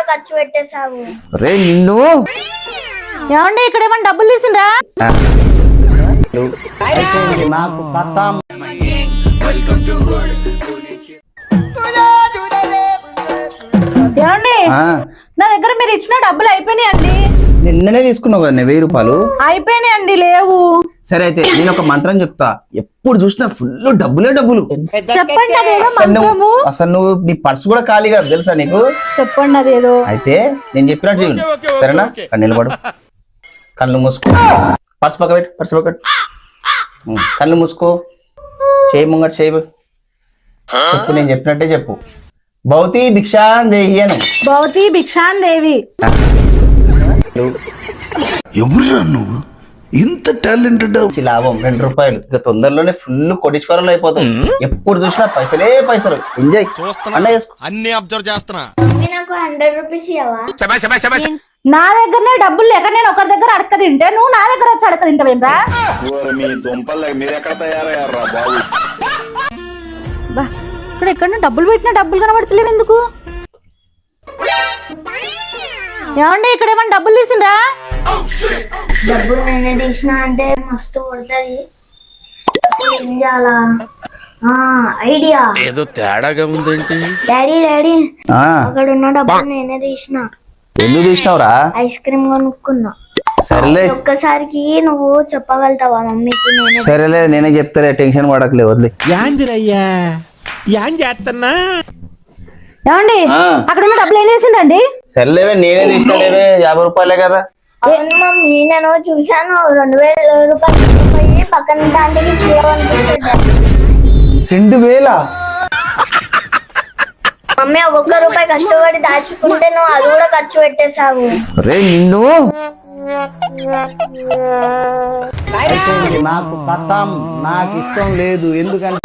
ఖర్చు పెట్టేసావు. రే నిన్ను ఏమండి ఇక్కడ ఏమన్నా డబ్బులు తీసిండ్రా? నాకు కథం. ఏమండి నా దగ్గర మీరు ఇచ్చిన డబ్బులు అయిపోయినాయండి. నిన్ననే తీసుకున్నావు కదా 1000 రూపాయలు. అయిపోయినాయండి, లేవు. సరే అయితే నేను ఒక మంత్రం చెప్తా, ఎప్పుడు చూసినా ఫుల్ డబ్బులే డబ్బులు. చెప్పండి అదేదో మంత్రము. అసలు నువ్వు నీ పర్సు కూడా ఖాళీ కాదు తెలుసా నీకు? చెప్పండి అదేదో. అయితే నేను చెప్పినట్టు చెయ్యి, సరేనా? కళ్ళు నిలబడు, కళ్ళు మూసుకో, పర్సు పక్క పెట్టు, పర్సు పక్క పెట్టు. కళ్ళు మూసుకో, చేయి ముంగట చేయి చెప్పు, నేను చెప్పినట్టే చెప్పు. భౌతి భిక్షాన్ దేహి అను. భౌతి భిక్షాన్ దేవి. ఎవరురా నువ్వు ఇంత టాలెంటెడ్? లాభం 2 రూపాయలు. ఇక తొందరలోనే ఫుల్ కోటీశ్వరులు అయిపోతాం. ఎప్పుడు చూసినా పైసలే పైసలు. ఎంజాయ్ అన్ని అబ్జర్వ్ చేస్తున్నా. నాకు 100 రూపీస్ ఇవ్వవా? నా దగ్గరనే డబ్బులు లేక నేను ఒకరి దగ్గర అడక తింటే నువ్వు నా దగ్గర వచ్చి అడక తింటావేంరా? ఇప్పుడు ఎక్కడ డబ్బులు పెట్టినా డబ్బులు కనబడతలేవు ఎందుకు? ఏమండి ఇక్కడ ఏమన్నా డబ్బులు తీసిండ్రా? డబ్బులు నేనే తీసిన అంటే మస్తు కొడుతుంది. ఏం చేయాలా? ఐడియా. ఏదో తేడాగా ఉందేంటి? డాడీ డాడీ అక్కడ ఉన్న డబ్బులు నేనే తీసిన. ఎందుకు తీసినావురా? ఐస్ క్రీమ్ కొనుక్కున్నా. సరేలే, ఒక్కసారికి నువ్వు చెప్పగలుగుతావా మమ్మీకి? నేనే. సరేలే నేనే చెప్తాలే, టెన్షన్ పడకలే, వదిలే. యాందిరయ్యా యాం చేస్తున్నా? ఏమండి అక్కడ ఉన్న డబ్బులు ఏం చేసిండండి? సరేలేవే, నేనే తీసినలేవే, 50 రూపాయలే కదా. అవును మమ్మీ, నేను చూశాను 2000 రూపాయలు పోయి పక్కన దాంట్లోకి చేయమనిపించండి. 2000? మమ్మీ ఒక్క రూపాయి కష్టపడి దాచుకుంటే నువ్వు అది కూడా ఖర్చు పెట్టేసావు. రే నిన్ను నాకు కథం, నాకు ఇష్టం లేదు ఎందుకంటే